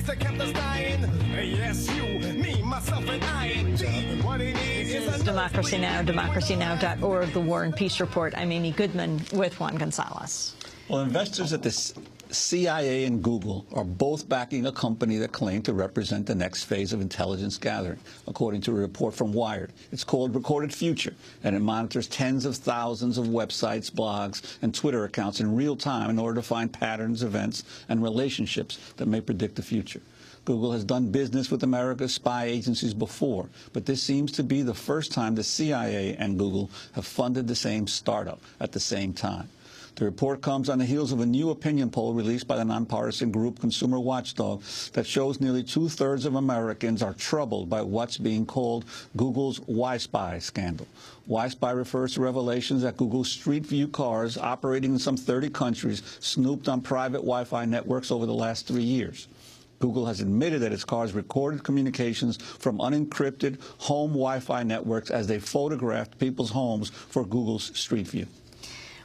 that kept us dying. Yes, you, me, myself, and I, indeed. What it is Democracy Now!, democracynow.org, The War and Peace Report. I'm Amy Goodman with Juan Gonzalez. Well, investors at the CIA and Google are both backing a company that claimed to represent the next phase of intelligence gathering, according to a report from Wired. It's called Recorded Future, and it monitors tens of thousands of websites, blogs, and Twitter accounts in real time in order to find patterns, events, and relationships that may predict the future. Google has done business with America's spy agencies before, but this seems to be the first time the CIA and Google have funded the same startup at the same time. The report comes on the heels of a new opinion poll released by the nonpartisan group Consumer Watchdog that shows nearly two-thirds of Americans are troubled by what's being called Google's Wi-Spy scandal. Wi-Spy refers to revelations that Google's Street View cars operating in some 30 countries snooped on private Wi-Fi networks over the last 3 years. Google has admitted that its cars recorded communications from unencrypted home Wi-Fi networks as they photographed people's homes for Google's Street View.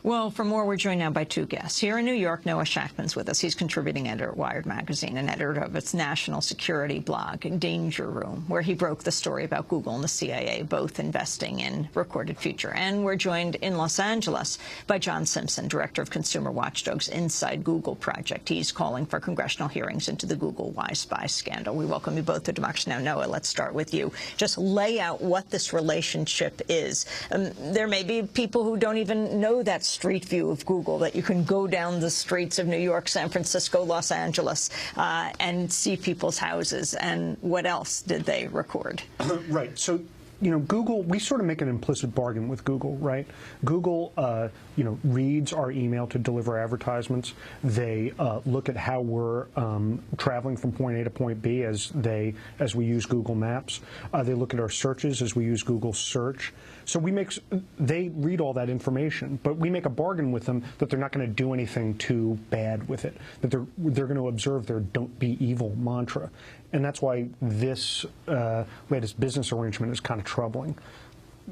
Well, for more, we're joined now by two guests. Here in New York, Noah Shachtman's with us. He's contributing editor at Wired magazine and editor of its national security blog, Danger Room, where he broke the story about Google and the CIA both investing in Recorded Future. And we're joined in Los Angeles by John Simpson, director of Consumer Watchdog's Inside Google project. He's calling for congressional hearings into the Google Wi-Spy scandal. We welcome you both to Democracy Now! Noah, let's start with you. Just lay out what this relationship is. There may be people who don't even know that Street View of Google, that you can go down the streets of New York, San Francisco, Los Angeles, and see people's houses. And what else did they record? Right. So, Google, we sort of make an implicit bargain with Google, right? Google, reads our email to deliver advertisements. They look at how we're traveling from point A to point B as we use Google Maps. They look at our searches as we use Google Search. So they read all that information, but we make a bargain with them that they're not going to do anything too bad with it, that they're going to observe their "don't be evil" mantra. And that's why this latest business arrangement is kind of troubling.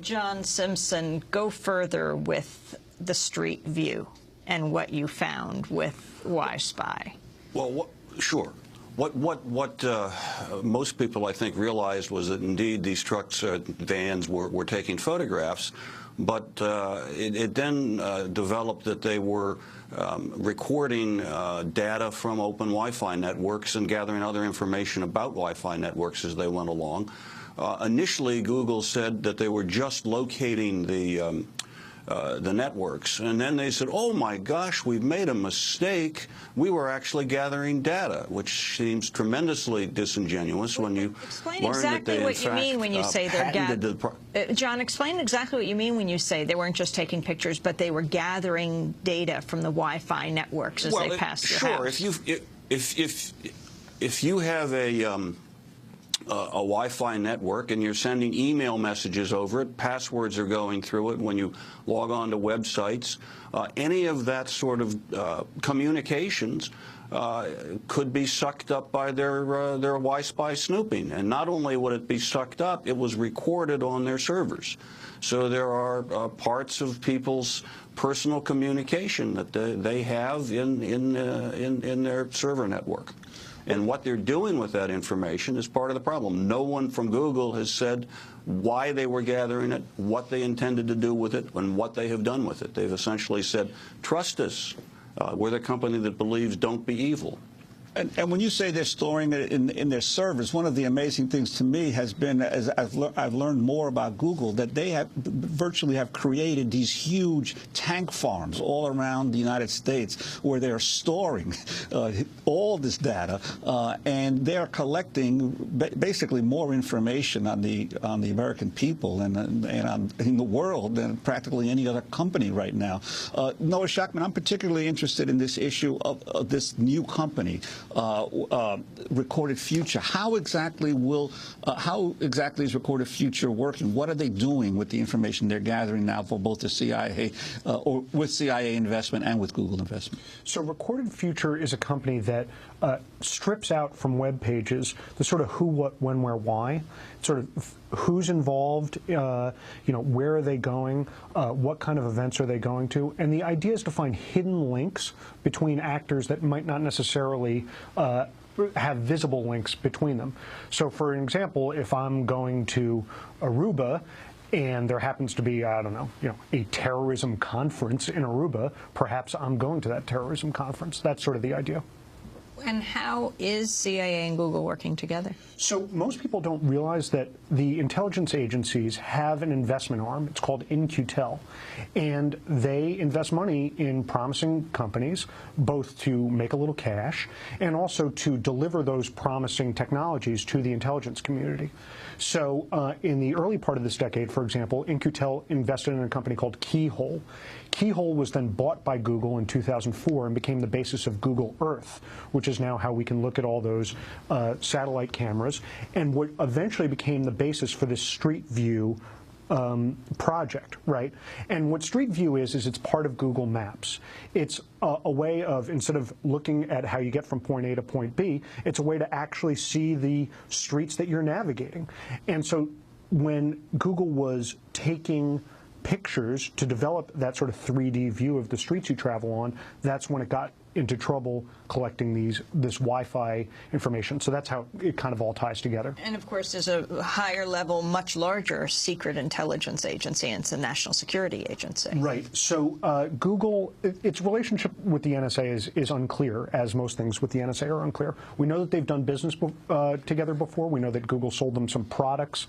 John Simpson, go further with the Street View and what you found with Wi-Spy. Well, sure. What most people, I think, realized was that indeed these trucks, vans, were taking photographs, but it then developed that they were recording data from open Wi-Fi networks and gathering other information about Wi-Fi networks as they went along. Initially, Google said that they were just locating the networks, and then they said, "Oh my gosh, we've made a mistake. We were actually gathering data," which seems tremendously disingenuous when you explain learn exactly that they, what you mean when you say they're gathering. John, explain exactly what you mean when you say they weren't just taking pictures, but they were gathering data from the Wi-Fi networks as they passed your house. Sure. If you have a Wi-Fi network and you're sending email messages over it, passwords are going through it when you log on to websites, any of that sort of communications could be sucked up by their Wi-Spy snooping. And not only would it be sucked up, it was recorded on their servers. So there are parts of people's personal communication that they have in their server network. And what they're doing with that information is part of the problem. No one from Google has said why they were gathering it, what they intended to do with it, and what they have done with it. They've essentially said, trust us. We're the company that believes don't be evil. And when you say they're storing it in their servers, one of the amazing things to me has been, as I've learned more about Google, that they have virtually have created these huge tank farms all around the United States where they're storing all this data, and they're collecting basically more information on the American people and in the world than practically any other company right now. Noah Shachtman, I'm particularly interested in this issue of this new company. Recorded Future. How exactly is Recorded Future working? What are they doing with the information they're gathering now for both the CIA or with CIA investment and with Google investment? So Recorded Future is a company that strips out from web pages the sort of who, what, when, where, why, sort of who's involved, where are they going, what kind of events are they going to, and the idea is to find hidden links between actors that might not necessarily have visible links between them. So for an example, if I'm going to Aruba and there happens to be, I don't know, a terrorism conference in Aruba, perhaps I'm going to that terrorism conference. That's sort of the idea. And how is CIA and Google working together? So most people don't realize that the intelligence agencies have an investment arm. It's called In-Q-Tel. And they invest money in promising companies, both to make a little cash and also to deliver those promising technologies to the intelligence community. So in the early part of this decade, for example, In-Q-Tel invested in a company called Keyhole. Keyhole was then bought by Google in 2004 and became the basis of Google Earth, which is now how we can look at all those satellite cameras, and what eventually became the basis for this Street View project, right? And what Street View is it's part of Google Maps. It's a way of, instead of looking at how you get from point A to point B, it's a way to actually see the streets that you're navigating. And so when Google was taking pictures to develop that sort of 3D view of the streets you travel on, that's when it got into trouble collecting this Wi-Fi information. So that's how it kind of all ties together. And of course, there's a higher level, much larger secret intelligence agency, and it's a national security agency. Right. So Google, its relationship with the NSA is unclear, as most things with the NSA are unclear. We know that they've done business together before. We know that Google sold them some products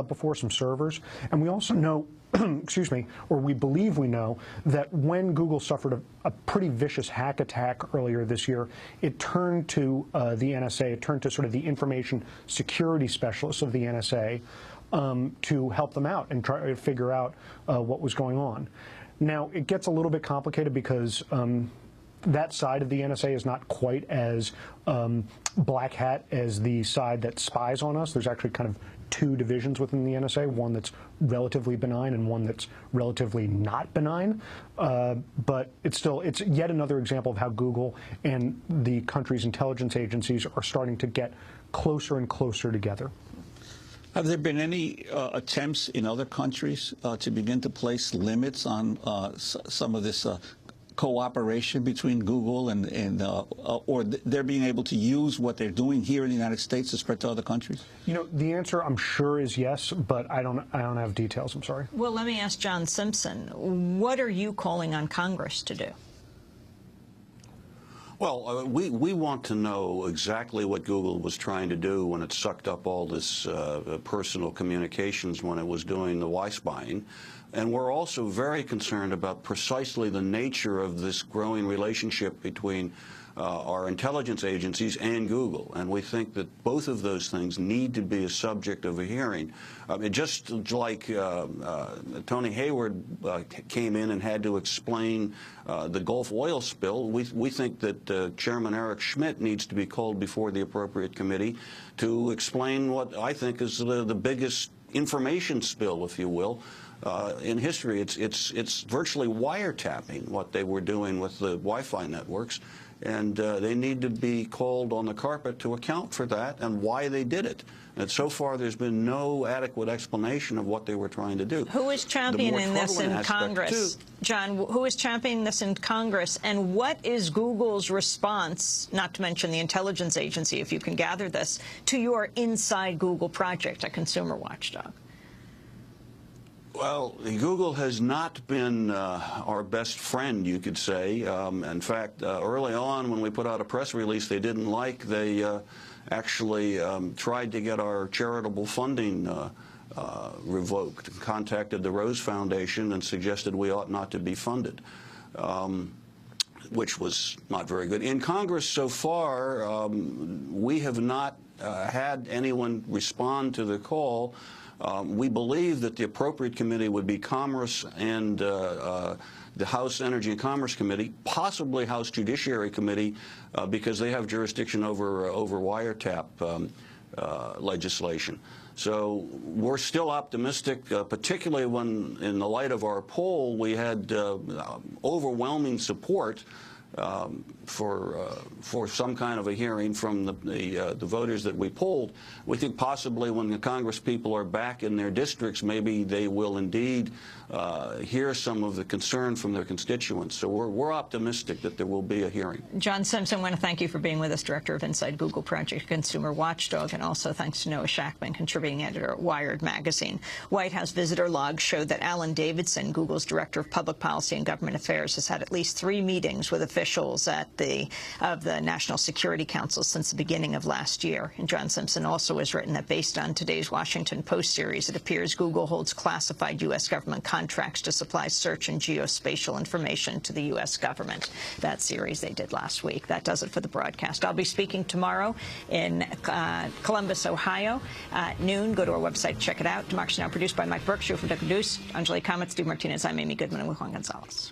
before, some servers. And we also know excuse me, or we believe we know, that when Google suffered a pretty vicious hack attack earlier this year, it turned to the NSA, it turned to sort of the information security specialists of the NSA to help them out and try to figure out what was going on. Now, it gets a little bit complicated because that side of the NSA is not quite as black hat as the side that spies on us. There's actually kind of two divisions within the NSA, one that's relatively benign and one that's relatively not benign. But it's yet another example of how Google and the country's intelligence agencies are starting to get closer and closer together. Have there been any attempts in other countries to begin to place limits on some of this cooperation between Google or they're being able to use what they're doing here in the United States to spread to other countries? The answer, I'm sure, is yes, but I don't have details. I'm sorry. Well, let me ask John Simpson. What are you calling on Congress to do? Well, we want to know exactly what Google was trying to do when it sucked up all this personal communications when it was doing the Y-spying. And we're also very concerned about precisely the nature of this growing relationship between our intelligence agencies and Google. And we think that both of those things need to be a subject of a hearing. Just like Tony Hayward came in and had to explain the Gulf oil spill, we think that Chairman Eric Schmidt needs to be called before the appropriate committee to explain what I think is the biggest information spill, if you will, in history. It's virtually wiretapping what they were doing with the Wi-Fi networks, and they need to be called on the carpet to account for that and why they did it. And so far, there's been no adequate explanation of what they were trying to do. Who is championing this in Congress? John, who is championing this in Congress, and what is Google's response, not to mention the intelligence agency, if you can gather this, to your Inside Google project, a consumer watchdog? Well, Google has not been our best friend, you could say. In fact, early on when we put out a press release they didn't like, they actually tried to get our charitable funding revoked, contacted the Rose Foundation and suggested we ought not to be funded, which was not very good. In Congress so far, we have not had anyone respond to the call. We believe that the appropriate committee would be Commerce and the House Energy and Commerce Committee, possibly House Judiciary Committee, because they have jurisdiction over wiretap legislation. So we're still optimistic, particularly when, in the light of our poll, we had overwhelming support for some kind of a hearing from the voters that we polled. We think possibly when the Congress people are back in their districts, maybe they will indeed hear some of the concern from their constituents. So we're optimistic that there will be a hearing. John Simpson, I want to thank you for being with us, Director of Inside Google Project Consumer Watchdog, and also thanks to Noah Shachtman, contributing editor at Wired magazine. White House visitor logs showed that Alan Davidson, Google's Director of Public Policy and Government Affairs, has had at least 3 meetings with officials of the National Security Council since the beginning of last year. And John Simpson also has written that based on today's Washington Post series, it appears Google holds classified U.S. government contracts to supply search and geospatial information to the U.S. government. That series they did last week. That does it for the broadcast. I'll be speaking tomorrow in Columbus, Ohio at noon. Go to our website, check it out. Democracy Now! Produced by Mike Berkshire from Dr. Deuce, Anjali Kamat, Steve Martinez. I'm Amy Goodman, and with Juan Gonzalez.